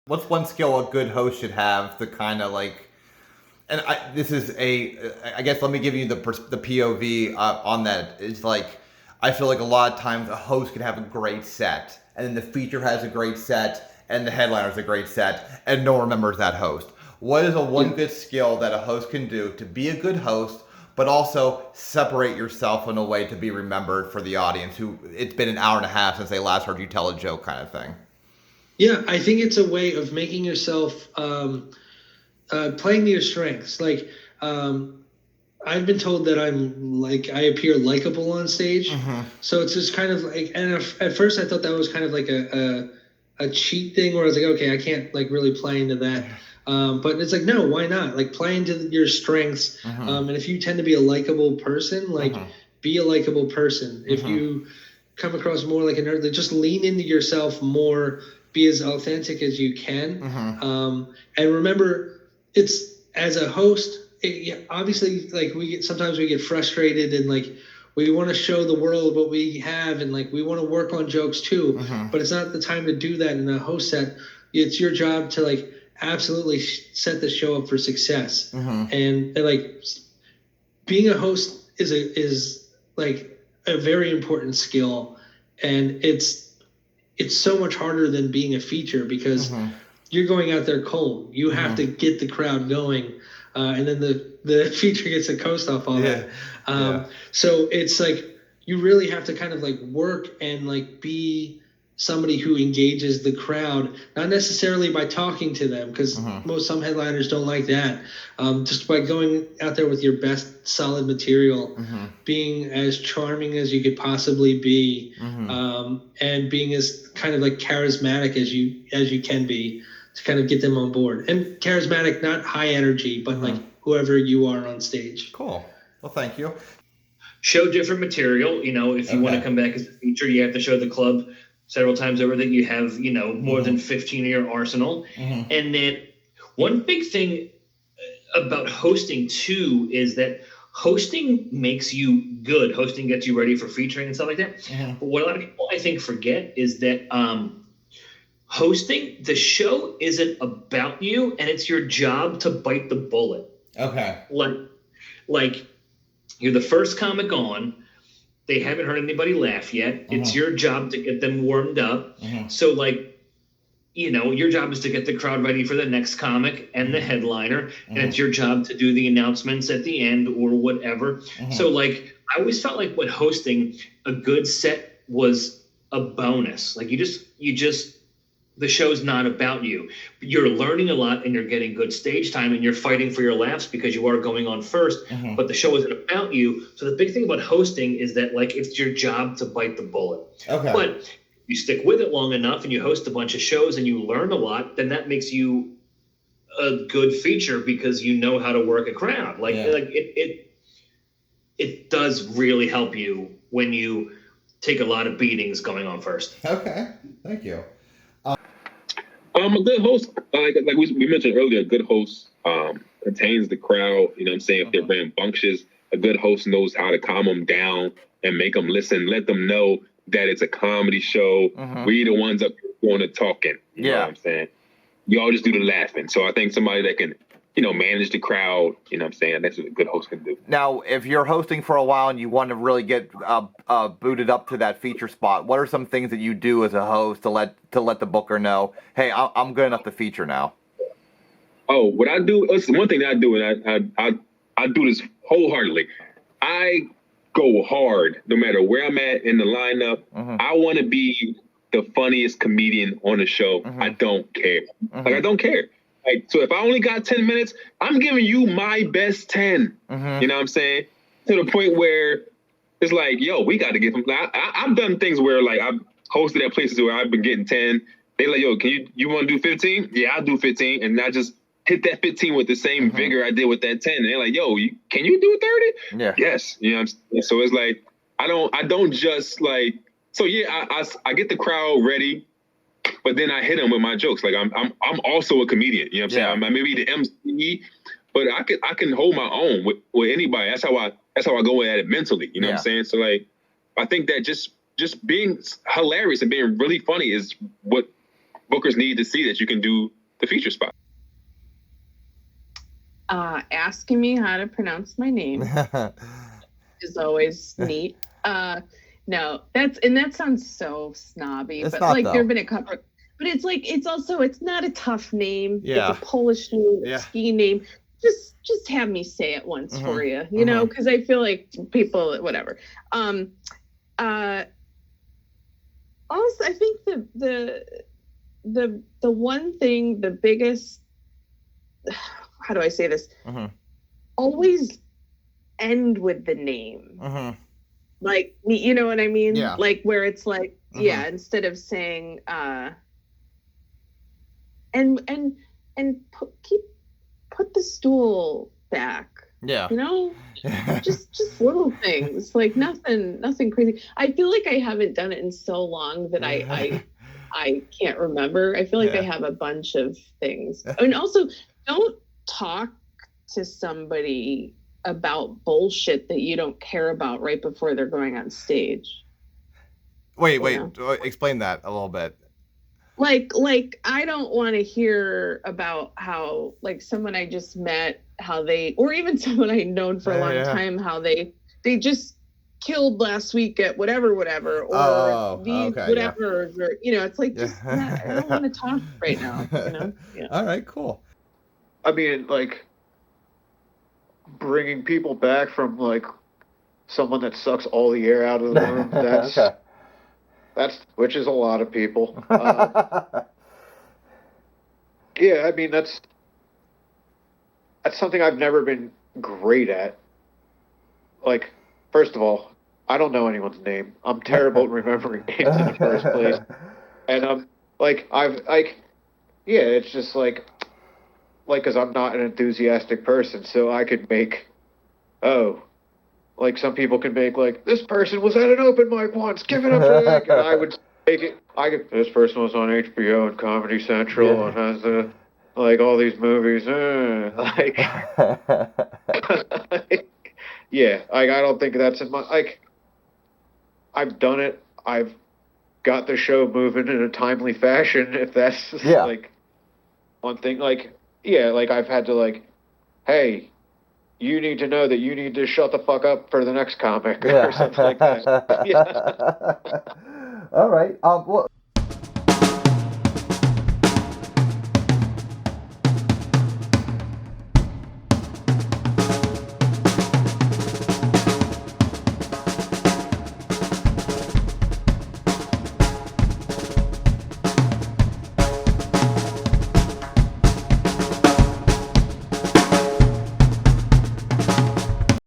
What's one skill a good host should have to kind of like, and I guess let me give you the POV on that. It's like, I feel like a lot of times a host can have a great set, and then the feature has a great set, and the headliner has a great set, and no one remembers that host. What is a one good skill that a host can do to be a good host, but also separate yourself in a way to be remembered for the audience who it's been an hour and a half since they last heard you tell a joke kind of thing? Yeah, I think it's a way of making yourself playing to your strengths. Like, I've been told that I appear likable on stage. Mm-hmm. So it's just kind of like, and at first I thought that was kind of like a cheat thing where I was like, okay, I can't like really play into that. But it's like, no, why not? Like play into your strengths. Mm-hmm. And if you tend to be a likable person, like Mm-hmm. be a likable person. If Mm-hmm. you come across more like a nerd, like just lean into yourself more, be as authentic as you can. Mm-hmm. And remember, it's as a host, yeah, obviously like sometimes we get frustrated and like we want to show the world what we have and like we want to work on jokes too, Mm-hmm. but it's not the time to do that in a host set. It's your job to like absolutely set the show up for success. Mm-hmm. And like being a host is like a very important skill, and it's so much harder than being a feature because Mm-hmm. you're going out there cold. You have Mm-hmm. to get the crowd going, and then the feature gets a coast off all Yeah. that. Yeah. So it's like you really have to kind of like work and like be somebody who engages the crowd, not necessarily by talking to them, because Mm-hmm. some headliners don't like that. Just by going out there with your best solid material, Mm-hmm. being as charming as you could possibly be, Mm-hmm. and being as kind of like charismatic as you can be to kind of get them on board. And charismatic, not high energy, but like Mm-hmm. whoever you are on stage. Cool. Well, thank you. Show different material. If you want to Okay. come back as a feature, you have to show the club several times over that you have, more Mm-hmm. than 15 in your arsenal. Mm-hmm. And then one big thing about hosting too is that hosting makes you good. Hosting gets you ready for featuring and stuff like that. Mm-hmm. But what a lot of people I think forget is that hosting the show isn't about you, and it's your job to bite the bullet. Okay. Like you're the first comic on. They haven't heard anybody laugh yet. It's Mm-hmm. your job to get them warmed up. Mm-hmm. So your job is to get the crowd ready for the next comic and the headliner, and it's your job to do the announcements at the end or whatever. Mm-hmm. So I always felt like when hosting, a good set was a bonus. Like you just the show's not about you. You're learning a lot and you're getting good stage time and you're fighting for your laughs because you are going on 1st, Mm-hmm. but the show isn't about you. So the big thing about hosting is that it's your job to bite the bullet. Okay. But you stick with it long enough and you host a bunch of shows and you learn a lot, then that makes you a good feature because you know how to work a crowd. It does really help you when you take a lot of beatings going on first. Okay. Thank you. A good host, like we mentioned earlier, a good host contains the crowd. You know what I'm saying? If they're rambunctious, a good host knows how to calm them down and make them listen, let them know that it's a comedy show. Mm-hmm. We the ones up here doing the talking. You know what I'm saying? Y'all just do the laughing. So I think somebody that can, manage the crowd, you know what I'm saying? That's what a good host can do. Now, if you're hosting for a while and you want to really get booted up to that feature spot, what are some things that you do as a host to let the booker know, hey, I'm good enough to feature now? Oh, what I do, it's one thing that I do, and I do this wholeheartedly. I go hard no matter where I'm at in the lineup. Mm-hmm. I want to be the funniest comedian on the show. Mm-hmm. I don't care. Mm-hmm. I don't care. So if I only got 10 minutes, I'm giving you my best 10. Mm-hmm. You know what I'm saying? To the point where it's like, yo, we got to get them. I've done things where I've hosted at places where I've been getting 10. They like, yo, can you want to do 15? Yeah, I'll do 15. And I just hit that 15 with the same mm-hmm. vigor I did with that 10. And they're like, yo, can you do 30? Yeah. Yes. You know what I'm saying? So it's like, I don't just so yeah, I get the crowd ready, but then I hit them with my jokes. Like I'm also a comedian. You know what I'm saying? I may be the MC, but I can hold my own with anybody. That's how I go at it mentally. You know what I'm saying? So I think that just being hilarious and being really funny is what bookers need to see that you can do the feature spot? Asking me how to pronounce my name is always neat. No, that sounds so snobby, It's but not, like though. there have been a couple, but it's like it's not a tough name. Yeah. It's a Polish name, Yeah. a ski name. Just have me say it once for you, you know, because I feel like people, whatever. Also, I think the one thing, the biggest, how do I say this? Always end with the name. Like, you know what I mean? Yeah. Like where it's like, yeah, instead of saying put the stool back. Yeah. You know? just little things. Like nothing crazy. I feel like I haven't done it in so long that I can't remember. I feel like I have a bunch of things. And also, don't talk to somebody about bullshit that you don't care about right before they're going on stage. Wait, explain that a little bit. Like I don't want to hear about how, like, someone I just met, how they, or even someone I've known for a long time, how they just killed last week at whatever, or whatever, or, you know, it's like, just I don't want to talk right now, you know? Yeah. All right, cool. I mean, like, bringing people back from, like, someone that sucks all the air out of the room, which is a lot of people. Yeah, I mean, that's something I've never been great at. Like, first of all, I don't know anyone's name. I'm terrible at remembering names in the first place. And yeah, it's just like, because I'm not an enthusiastic person, so I could make, like, some people can make, like, this person was at an open mic once, give it up for Nick. And I would make it, this person was on HBO and Comedy Central and has like, all these movies, yeah, like, I don't think that's in my, like, I've done it, I've got the show moving in a timely fashion, if that's, like, one thing, like, yeah, like, I've had to, like, hey, you need to know that you need to shut the fuck up for the next comic or something like that. Yeah. All right. Well.